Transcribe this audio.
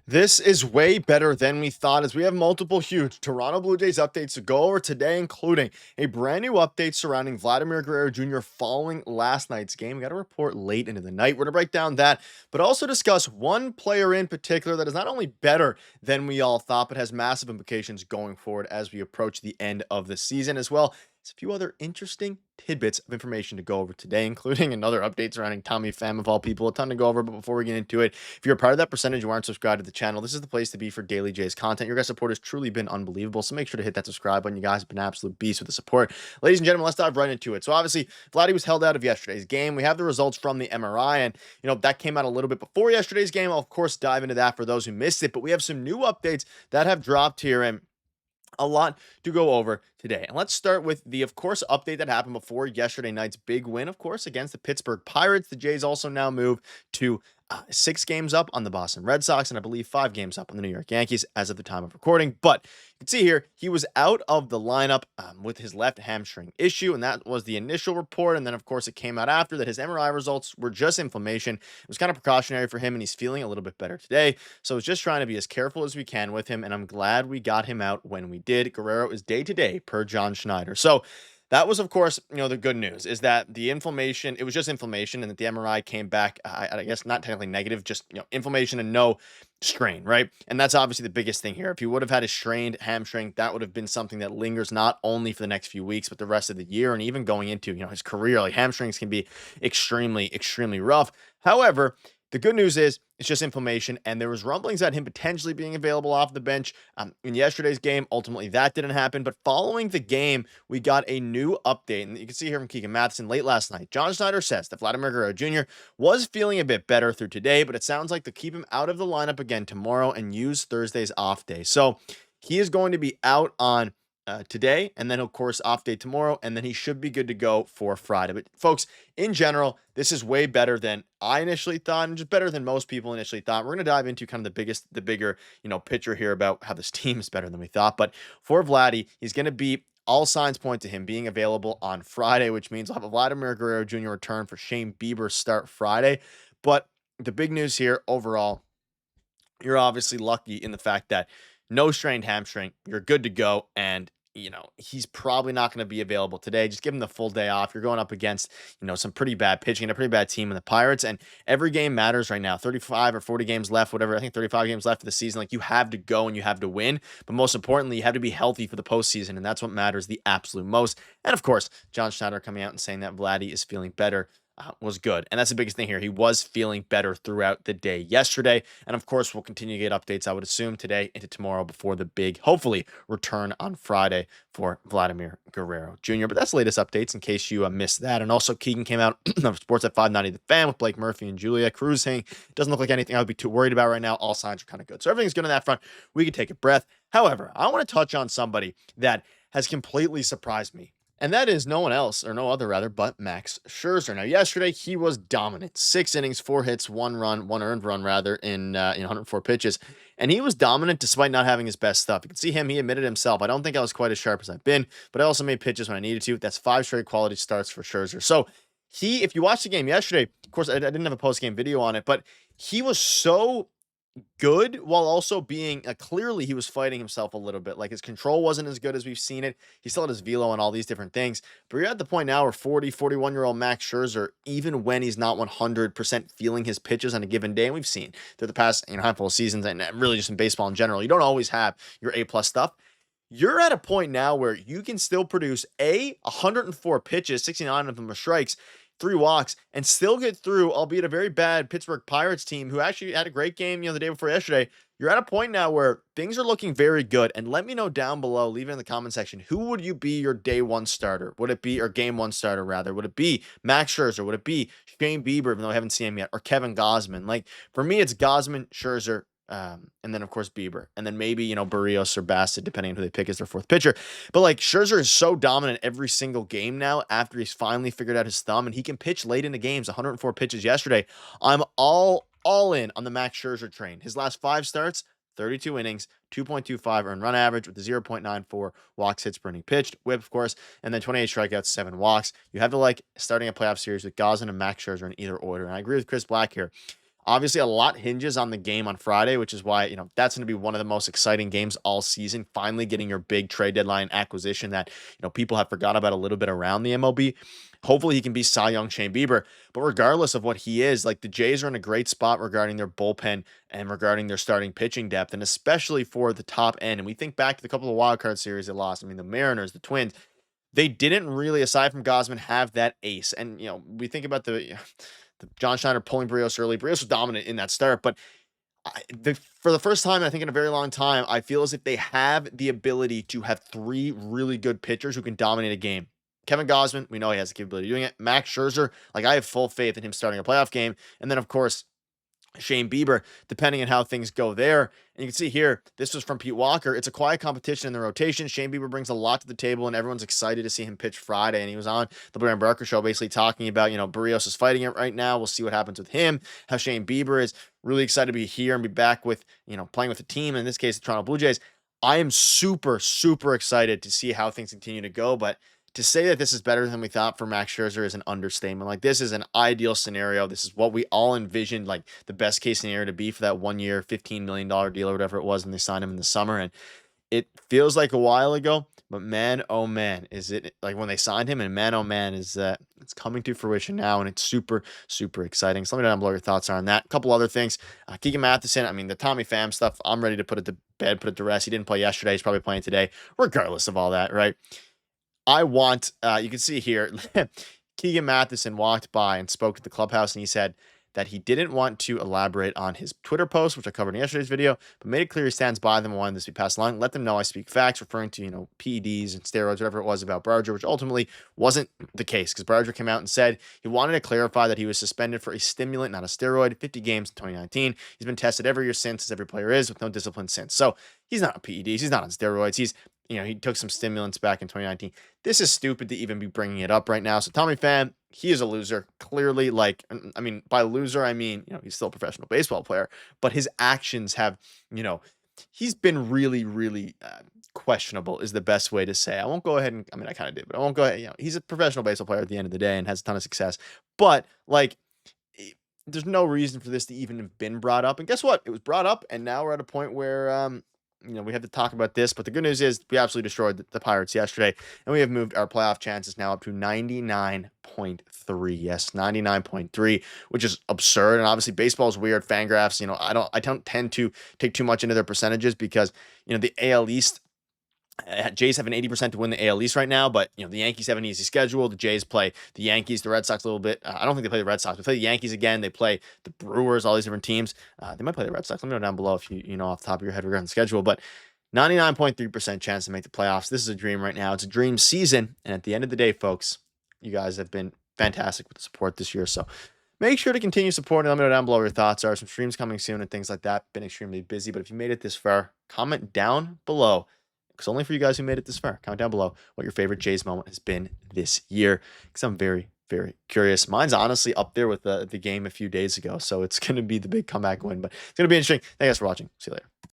This is way better than we thought, as we have multiple huge Toronto Blue Jays updates to go over today, including a brand new update surrounding Vladimir Guerrero Jr. following last night's game. We got a report late into the night. We're going to break down that, but also discuss one player in particular that is not only better than we all thought, but has massive implications going forward as we approach the end of the season as well. There's a few other interesting tidbits of information to go over today, including another update surrounding Tommy Pham of all people. A ton to go over, but before we get into it, if you're a part of that percentage you aren't subscribed to the channel, this is the place to be for daily Jays content. Your guys' support has truly been unbelievable, so make sure to hit that subscribe button. You guys have been absolute beasts with the support. Ladies and gentlemen, let's dive right into it. So obviously, Vladdy was held out of yesterday's game. We have the results from the MRI, and that came out a little bit before yesterday's game. I'll of course dive into that for those who missed it, but we have some new updates that have dropped here, and a lot to go over today. And let's start with the, of course, update that happened before yesterday night's big win, of course, against the Pittsburgh Pirates. The Jays also now move to 6 games up on the Boston Red Sox, and I believe 5 games up on the New York Yankees as of the time of recording. But you can see here, he was out of the lineup with his left hamstring issue, and that was the initial report. And then, of course, it came out after that his MRI results were just inflammation. It was kind of precautionary for him, and he's feeling a little bit better today. So it's just trying to be as careful as we can with him, and I'm glad we got him out when we did. Guerrero is day-to-day per John Schneider. So that was, of course, the good news is that the inflammation, it was just inflammation, and that the MRI came back, I guess, not technically negative, just, inflammation and no strain, right? And that's obviously the biggest thing here. If he would have had a strained hamstring, that would have been something that lingers not only for the next few weeks, but the rest of the year, and even going into, his career. Like, hamstrings can be extremely, extremely rough. However, the good news is it's just inflammation, and there was rumblings at him potentially being available off the bench in yesterday's game. Ultimately, that didn't happen, but following the game, we got a new update, and you can see here from Keegan Matheson late last night. John Schneider says that Vladimir Guerrero Jr. was feeling a bit better through today, but it sounds like they'll keep him out of the lineup again tomorrow and use Thursday's off day. So he is going to be out on today, and then of course off day tomorrow, and then he should be good to go for Friday. But folks, in general, this is way better than I initially thought, and just better than most people initially thought. We're going to dive into kind of the bigger, picture here about how this team is better than we thought. But for Vladdy, he's going to be, all signs point to him being available on Friday, which means we'll have a Vladimir Guerrero Jr. return for Shane Bieber's start Friday. But the big news here overall, you're obviously lucky in the fact that no strained hamstring, you're good to go, and he's probably not going to be available today. Just give him the full day off. You're going up against, some pretty bad pitching and a pretty bad team in the Pirates, and every game matters right now. 35 or 40 games left, whatever. I think 35 games left of the season. Like, you have to go and you have to win, but most importantly, you have to be healthy for the postseason, and that's what matters the absolute most. And of course, John Schneider coming out and saying that Vladdy is feeling better was good. And that's the biggest thing here. He was feeling better throughout the day yesterday. And of course, we'll continue to get updates, I would assume, today into tomorrow before the big, hopefully, return on Friday for Vladimir Guerrero Jr. But that's the latest updates in case you missed that. And also, Keegan came out of Sports at 590 The Fan with Blake Murphy and Julia cruising. Doesn't look like anything I would be too worried about right now. All signs are kind of good. So everything's good on that front. We can take a breath. However, I want to touch on somebody that has completely surprised me. And that is no one else, or no other rather, but Max Scherzer. Now, yesterday, he was dominant. 6 innings, 4 hits, 1 run, 1 earned run, rather, in 104 pitches. And he was dominant despite not having his best stuff. You can see him, he admitted himself, I don't think I was quite as sharp as I've been, but I also made pitches when I needed to. That's 5 straight quality starts for Scherzer. So, if you watched the game yesterday, of course, I didn't have a post-game video on it, but he was so good while also being clearly he was fighting himself a little bit. Like, his control wasn't as good as we've seen it. He still had his velo and all these different things, but you're at the point now where 41-year-old Max Scherzer, even when he's not 100% feeling his pitches on a given day, and we've seen through the past handful of seasons, and really just in baseball in general, you don't always have your A+ stuff. You're at a point now where you can still produce 104 pitches, 69 of them are strikes, 3 walks, and still get through, albeit a very bad Pittsburgh Pirates team who actually had a great game, the day before yesterday. You're at a point now where things are looking very good. And let me know down below, leave it in the comment section, who would you be your day 1 starter? Would it be, or game 1 starter rather? Would it be Max Scherzer? Would it be Shane Bieber, even though I haven't seen him yet, or Kevin Gausman? Like, for me, it's Gausman, Scherzer, and then of course Bieber, and then maybe Berríos or Bassett, depending on who they pick as their 4th pitcher. But like, Scherzer is so dominant every single game now after he's finally figured out his thumb, and he can pitch late into games. 104 pitches yesterday. I'm all in on the Max Scherzer train. His last 5 starts, 32 innings, 2.25 earned run average with a 0.94 walks, hits per inning pitched, whip, of course, and then 28 strikeouts, 7 walks. You have to like starting a playoff series with Gausman and Max Scherzer in either order. And I agree with Chris Black here. Obviously, a lot hinges on the game on Friday, which is why, that's going to be one of the most exciting games all season. Finally getting your big trade deadline acquisition that, people have forgot about a little bit around the MLB. Hopefully he can be Cy Young Shane Bieber. But regardless of what he is, like, the Jays are in a great spot regarding their bullpen and regarding their starting pitching depth, and especially for the top end. And we think back to the couple of wild card series they lost. I mean, the Mariners, the Twins, they didn't really, aside from Gosman, have that ace. And, we think about the John Schneider pulling Berríos early. Berríos was dominant in that start, but for the first time, I think in a very long time, I feel as if they have the ability to have three really good pitchers who can dominate a game. Kevin Gosman, we know he has the capability of doing it. Max Scherzer, like, I have full faith in him starting a playoff game. And then, of course, Shane Bieber, depending on how things go there. And you can see here, this was from Pete Walker. It's a quiet competition in the rotation. Shane Bieber brings a lot to the table, and everyone's excited to see him pitch Friday. And he was on the Blair and Barker show basically talking about, Berríos is fighting it right now. We'll see what happens with him. How Shane Bieber is really excited to be here and be back with, playing with the team, in this case, the Toronto Blue Jays. I am super, super excited to see how things continue to go, but to say that this is better than we thought for Max Scherzer is an understatement. Like, this is an ideal scenario. This is what we all envisioned, like, the best case scenario to be for that 1 year, $15 million deal or whatever it was when they signed him in the summer. And it feels like a while ago, but man, oh man, is it like when they signed him, and man, oh man, is that it's coming to fruition now, and it's super, super exciting. So let me know down below your thoughts are on that. A couple other things. Keegan Matheson, I mean, the Tommy Pham stuff, I'm ready to put it to bed, put it to rest. He didn't play yesterday. He's probably playing today, regardless of all that, right? I want, you can see here, Keegan Matheson walked by and spoke at the clubhouse, and he said that he didn't want to elaborate on his Twitter post, which I covered in yesterday's video, but made it clear he stands by them and wanted this to be passed along. Let them know I speak facts, referring to, PEDs and steroids, whatever it was about Barger, which ultimately wasn't the case, because Barger came out and said he wanted to clarify that he was suspended for a stimulant, not a steroid, 50 games in 2019. He's been tested every year since, as every player is, with no discipline since. So he's not on PEDs. He's not on steroids. He took some stimulants back in 2019. This is stupid to even be bringing it up right now. So Tommy Pham, he is a loser. Clearly, like, I mean, by loser, I mean, he's still a professional baseball player, but his actions have, he's been really, really questionable is the best way to say. I won't go ahead and, I mean, I kind of did, but I won't go ahead. He's a professional baseball player at the end of the day and has a ton of success. But, like, there's no reason for this to even have been brought up. And guess what? It was brought up, and now we're at a point where, we have to talk about this, but the good news is we absolutely destroyed the Pirates yesterday, and we have moved our playoff chances now up to 99.3. Yes, 99.3, which is absurd. And obviously baseball is weird. Fangraphs, I don't tend to take too much into their percentages because, the AL East, Jays have an 80% to win the AL East right now, but the Yankees have an easy schedule. The Jays play the Yankees, the Red Sox a little bit. I don't think they play the Red Sox. They play the Yankees again. They play the Brewers, all these different teams. They might play the Red Sox. Let me know down below if you know off the top of your head regarding the schedule. But 99.3% chance to make the playoffs. This is a dream right now. It's a dream season. And at the end of the day, folks, you guys have been fantastic with the support this year. So make sure to continue supporting. Let me know down below what your thoughts are. Some streams coming soon and things like that. Been extremely busy. But if you made it this far, comment down below. Because only for you guys who made it this far. Comment down below what your favorite Jays moment has been this year. Because I'm very, very curious. Mine's honestly up there with the game a few days ago. So it's going to be the big comeback win. But it's going to be interesting. Thank you guys for watching. See you later.